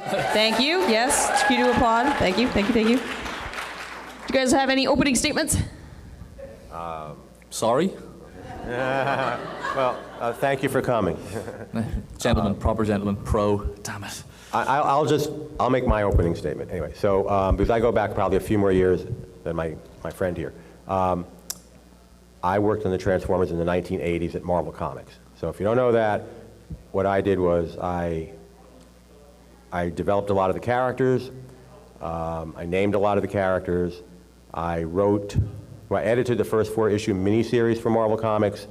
Thank you. Yes, cue to applaud. Thank you. Do you guys have any opening statements? Sorry? Well, thank you for coming. Gentleman, proper gentleman, pro, damn it. I'll make my opening statement anyway. So, because I go back probably a few more years than my friend here. I worked on the Transformers in the 1980s at Marvel Comics. So if you don't know that, what I did was I developed a lot of the characters, I named a lot of the characters, I edited the first 4-issue miniseries for Marvel Comics,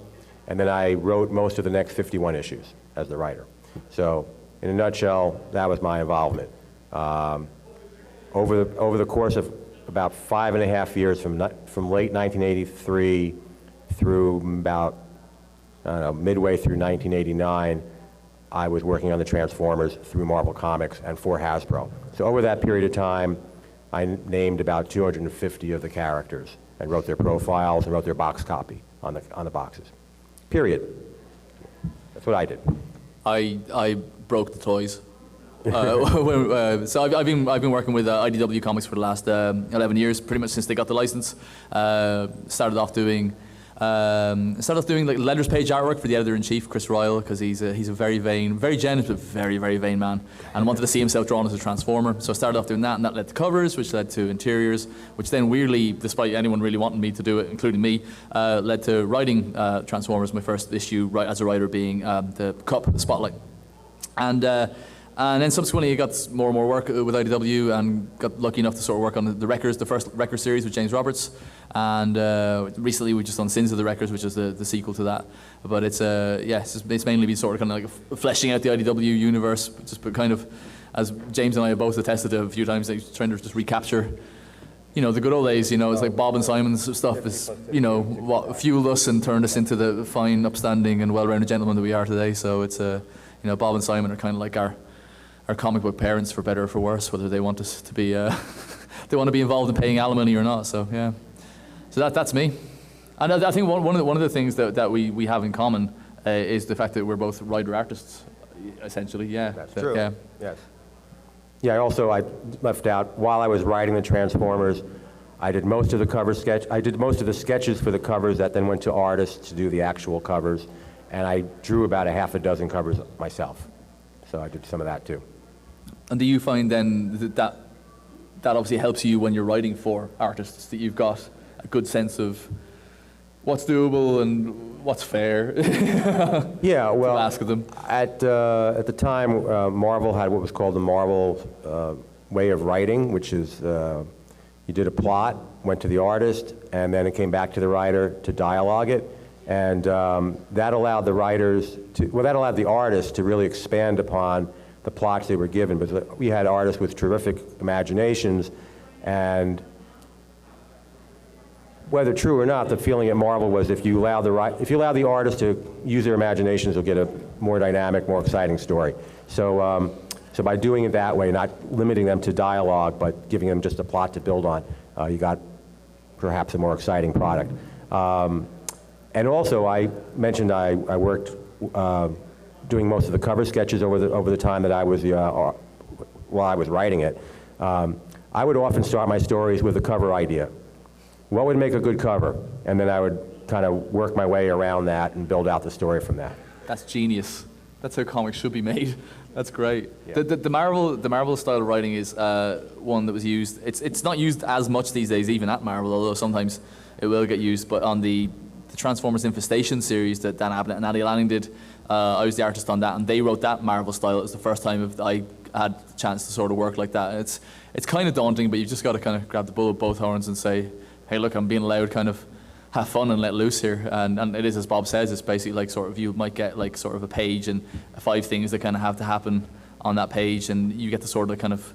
and then I wrote most of the next 51 issues as the writer. So, in a nutshell, that was my involvement. Over the course of about 5.5 years, from late 1983 through about, I don't know, midway through 1989, I was working on the Transformers through Marvel Comics and for Hasbro. So over that period of time, I named about 250 of the characters and wrote their profiles and wrote their box copy on the boxes. Period. That's what I did. I broke the toys. So I've been working with IDW Comics for the last 11 years, pretty much since they got the license. Started off doing like letters page artwork for the editor-in-chief, Chris Ryle, because he's a very vain, very generous, but very, very vain man, and wanted to see himself drawn as a Transformer. So I started off doing that, and that led to covers, which led to interiors, which then weirdly, despite anyone really wanting me to do it, including me, led to writing Transformers, my first issue as a writer being the Cup, the Spotlight. And then subsequently I got more and more work with IDW and got lucky enough to sort of work on the Wreckers, the first Wreckers series with James Roberts. And recently we've just done Sins of the Wreckers, which is the sequel to that. But it's mainly been sort of kind of like fleshing out the IDW universe, just kind of, as James and I have both attested to a few times, like trying to just recapture, the good old days. It's like Bob and Simon's stuff is, what fueled us and turned us into the fine, upstanding and well-rounded gentlemen that we are today. So it's, Bob and Simon are kind of like our comic book parents, for better or for worse, whether they want us to be, they want to be involved in paying alimony or not. So yeah, so that's me. And I think one of the things that we have in common is the fact that we're both writer artists, essentially. Yeah, that's true. Yeah. Yes. Yeah. I left out while I was writing the Transformers. I did most of the cover sketch. I did most of the sketches for the covers that then went to artists to do the actual covers, and I drew about a half a dozen covers myself. So I did some of that too. And do you find then that obviously helps you when you're writing for artists, that you've got a good sense of what's doable and what's fair? Yeah, well, to ask of them. At the time, Marvel had what was called the Marvel way of writing, which is you did a plot, went to the artist, and then it came back to the writer to dialogue it. And that allowed the artists to really expand upon the plots they were given. But we had artists with terrific imaginations, and whether true or not, the feeling at Marvel was if you allow the artist to use their imaginations, you'll get a more dynamic, more exciting story. So, so by doing it that way, not limiting them to dialogue, but giving them just a plot to build on, you got perhaps a more exciting product. And also, I mentioned I worked doing most of the cover sketches over the time that I was while I was writing it. I would often start my stories with a cover idea. What would make a good cover? And then I would kind of work my way around that and build out the story from that. That's genius. That's how comics should be made. That's great. Yeah. The Marvel style of writing is one that was used. It's not used as much these days, even at Marvel, although sometimes it will get used. But on the Transformers Infestation series that Dan Abnett and Addy Lanning did, I was the artist on that, and they wrote that Marvel style. It was the first time I had the chance to sort of work like that. It's kind of daunting, but you've just got to kind of grab the bull with both horns and say, hey, look, I'm being allowed kind of have fun and let loose here. And it is, as Bob says, it's basically like sort of you might get like sort of a page and 5 things that kind of have to happen on that page, and you get to sort of kind of,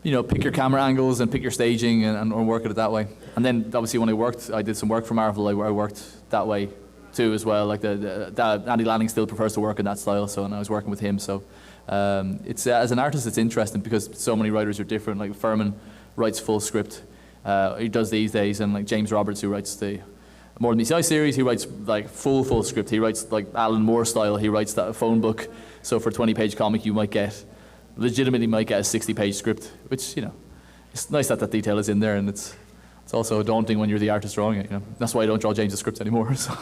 pick your camera angles and pick your staging and work at it that way. And then obviously when I did some work for Marvel, I worked that way too as well. Like Andy Lanning still prefers to work in that style, and I was working with him. So it's as an artist, it's interesting because so many writers are different. Like Furman writes full script. He does these days, and like James Roberts, who writes the More Than BCI series, he writes like full script. He writes like Alan Moore style. He writes that phone book. So for a 20-page comic, you might get legitimately might get a 60-page script, which, you know, it's nice that that detail is in there, and it's also daunting when you're the artist drawing it, you know. That's why I don't draw James's scripts anymore. So.